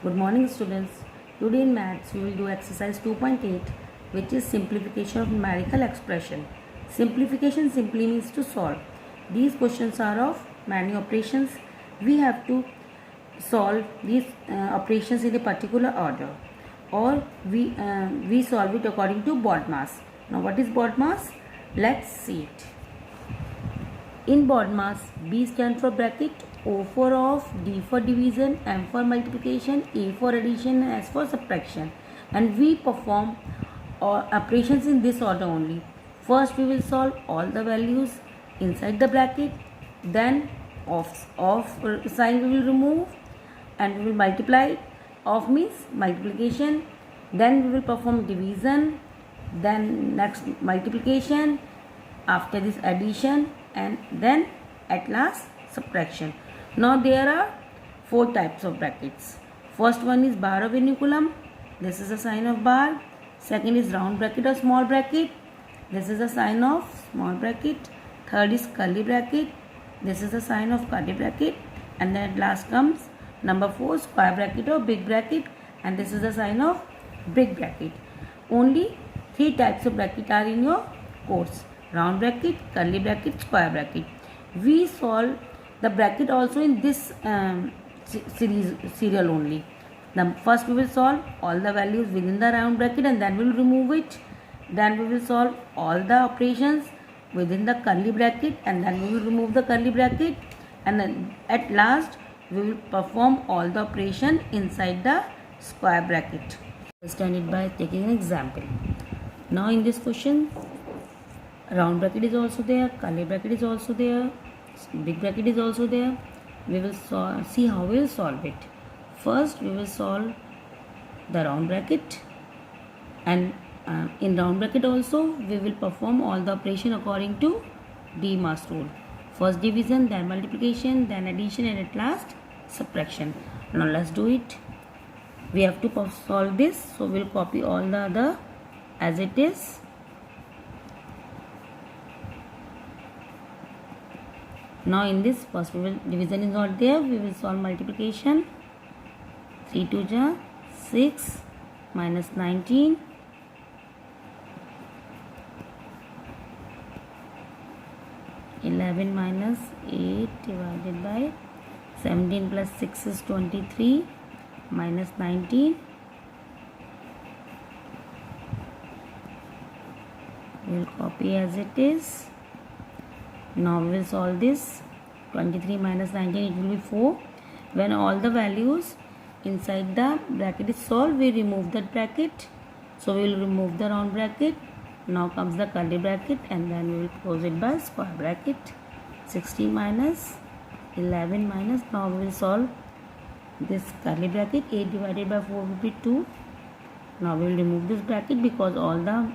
Good morning students. Today in maths we will do exercise 2.8 which is simplification of numerical expression. Simplification simply means to solve. These questions are of many operations. We have to solve these operations in a particular order, or we solve it according to BODMAS. Now what is BODMAS? Let's see it. In BODMAS, B stands for bracket, O for off, D for division, M for multiplication, A for addition, and S for subtraction. And we perform operations in this order only. First we will solve all the values inside the bracket, then off sign we will remove and we will multiply. Off means multiplication, then we will perform division, then next multiplication, after this addition, and then at last subtraction. Now there are 4 types of brackets. First one is bar or vinculum. This is a sign of bar. Second is round bracket or small bracket. This is a sign of small bracket. Third is curly bracket. This is a sign of curly bracket. And then at last comes number 4, square bracket or big bracket, and this is a sign of big bracket. Only 3 types of bracket are in your course: round bracket, curly bracket, square bracket. We solve the bracket also in this serial only. First we will solve all the values within the round bracket and then we will remove it. Then we will solve all the operations within the curly bracket and then we will remove the curly bracket. And then at last we will perform all the operation inside the square bracket. Understand it by taking an example. Now in this question, round bracket is also there, curly bracket is also there, big bracket is also there. We will see how we will solve it. First we will solve the round bracket, and in round bracket also we will perform all the operation according to BODMAS rule. First division, then multiplication, then addition, and at last subtraction. Now let's do it. We have to solve this, so we will copy all the other as it is. Now in this first we will, division is not there, we will solve multiplication. 3 2 ja 6 minus 19, minus 8 divided by 17 plus 6 is 23, minus 19. We will copy as it is. Now we will solve this. 23 minus 19, it will be 4. When all the values inside the bracket is solved, we remove that bracket. So we will remove the round bracket. Now comes the curly bracket and then we will close it by square bracket. 16 minus 11 minus, now we will solve this curly bracket. 8 divided by 4 will be 2. Now we will remove this bracket because all the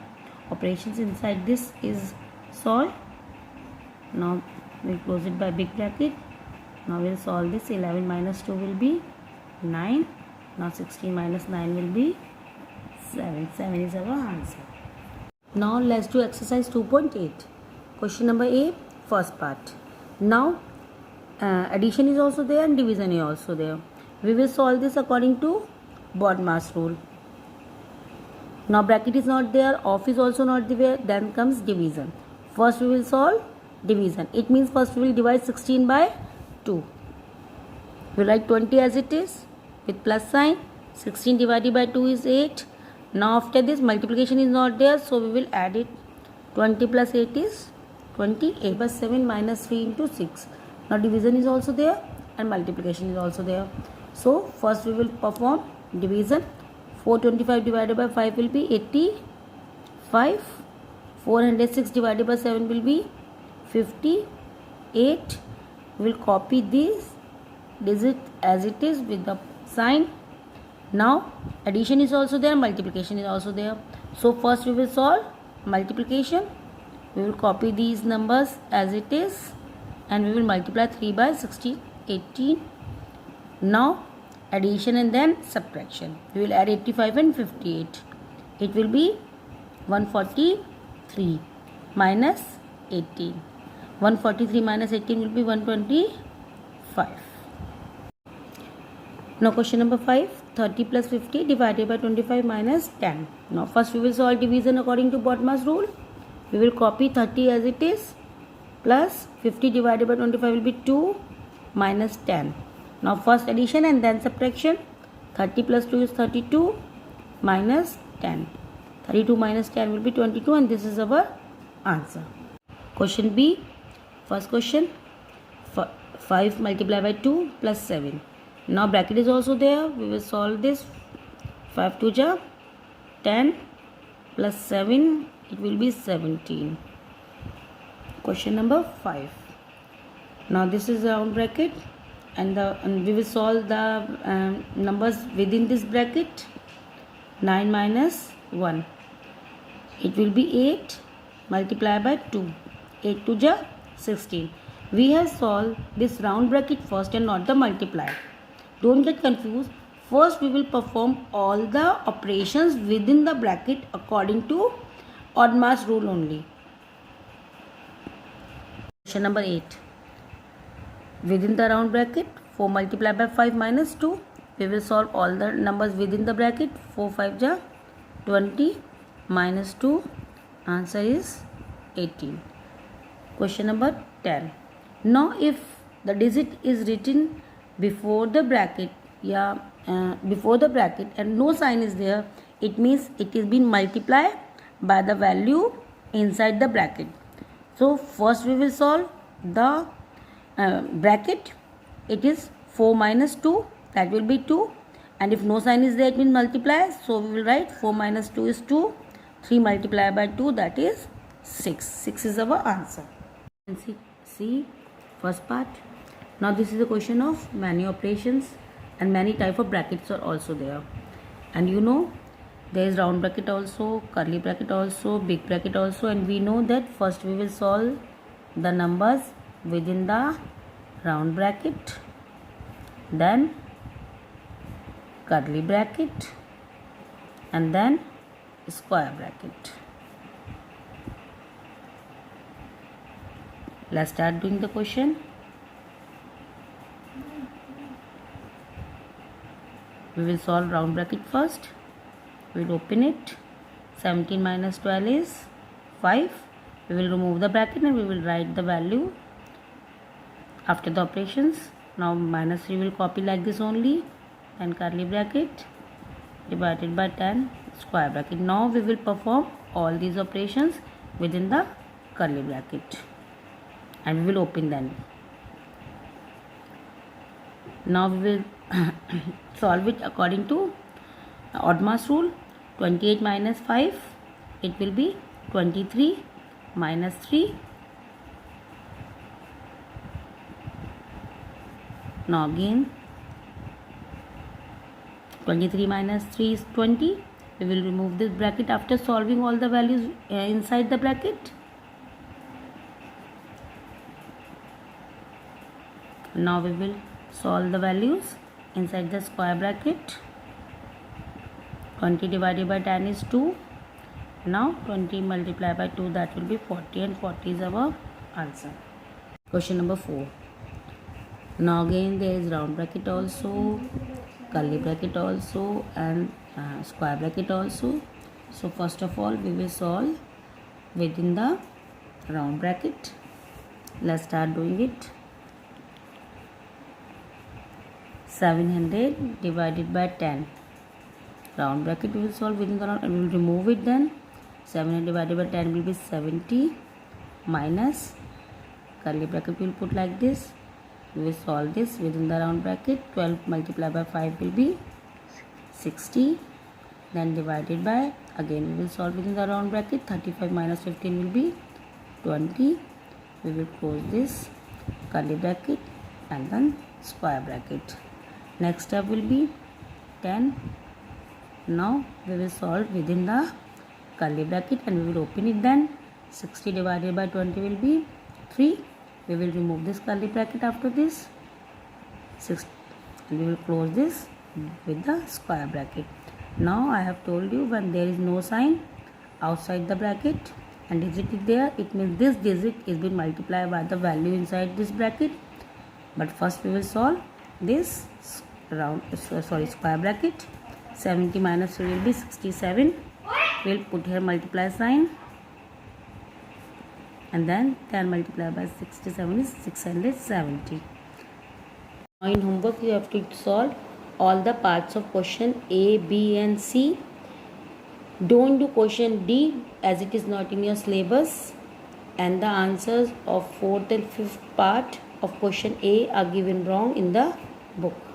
operations inside this is solved. Now we will close it by big bracket. Now we will solve this. 11 minus 2 will be 9. Now 16 minus 9 will be 7. 7 is our answer. Now let's do exercise 2.8. Question number A, first part. Now addition is also there and division is also there. We will solve this according to BODMAS rule. Now bracket is not there, off is also not there, then comes division. First we will solve division. It means first we will divide 16 by 2. We write 20 as it is with plus sign. 16 divided by 2 is 8. Now after this multiplication is not there, so we will add it. 20 plus 8 is 28 by 7 minus 3 into 6. Now division is also there and multiplication is also there. So first we will perform division. 425 divided by 5 will be 85. 406 divided by 7 will be 58. We will copy this digit as it is with the sign. Now addition is also there, multiplication is also there. So first we will solve multiplication. We will copy these numbers as it is and we will multiply 3 by 16, 18. Now addition and then subtraction. We will add 85 and 58. It will be 143 minus 18. 143 minus 18 will be 125. Now question number 5, 30 plus 50 divided by 25 minus 10. Now first we will solve division according to BODMAS rule. We will copy 30 as it is, plus 50 divided by 25 will be 2 minus 10. Now first addition and then subtraction. 30 plus 2 is 32 minus 10. 32 minus 10 will be 22 and this is our answer. Question B, first question, 5 multiplied by 2 plus 7. Now bracket is also there. We will solve this. 5 2 ja 10 plus 7, it will be 17. Question number 5. Now this is round bracket and we will solve the numbers within this bracket. 9 minus 1, it will be 8 multiplied by 2. 8 2 ja 16. We have solved this round bracket first and not the multiply. Don't get confused. First we will perform all the operations within the bracket according to BODMAS rule only. Question number 8. Within the round bracket, 4 multiplied by 5 minus 2. We will solve all the numbers within the bracket. 4 5 ja 20 minus 2. Answer is 18. Question number 10. Now if the digit is written before the bracket, before the bracket and no sign is there, it means it is been multiplied by the value inside the bracket. So first we will solve the bracket. It is 4 minus 2, that will be 2, and if no sign is there, it means multiply. So we will write 4 minus 2 is 2, 3 multiplied by 2, that is 6. 6 is our answer. And see first part. Now this is a question of many operations and many type of brackets are also there. And you know there is round bracket also, curly bracket also, big bracket also, and we know that first we will solve the numbers within the round bracket, then curly bracket and then square bracket. Let's start doing the question. We will solve round bracket first. We will open it. 17 minus 12 is 5. We will remove the bracket and we will write the value after the operations. Now minus 3 will copy like this only, and curly bracket divided by 10 square bracket. Now we will perform all these operations within the curly bracket and we will open them. Now we will solve it according to BODMAS rule. 28 minus 5, it will be 23 minus 3. Now again 23 minus 3 is 20. We will remove this bracket after solving all the values inside the bracket. Now we will solve the values inside the square bracket. 20 divided by 10 is 2. Now 20 multiplied by 2, that will be 40, and 40 is our answer. Question number 4. Now again there is round bracket also, curly bracket also, and square bracket also. So first of all we will solve within the round bracket. Let's start doing it. 700 divided by 10. Round bracket we will solve within the round and we will remove it then. 700 divided by 10 will be 70 minus curly bracket we will put like this. We will solve this within the round bracket. 12 multiplied by 5 will be 60. Then divided by, again we will solve within the round bracket. 35 minus 15 will be 20. We will close this curly bracket and then square bracket. Next step will be 10. Now we will solve within the curly bracket and we will open it then. 60 divided by 20 will be 3. We will remove this curly bracket after this. 6, and we will close this with the square bracket. Now I have told you, when there is no sign outside the bracket and digit is there, it means this digit is being multiplied by the value inside this bracket. But first we will solve this square bracket. 70 minus 3 will be 67. We'll put here multiply sign, and then 10 multiplied by 67 is 670. Now in homework you have to solve all the parts of question A, B and C. Don't do question D as it is not in your syllabus, and the answers of 4th and 5th part of question A are given wrong in the book.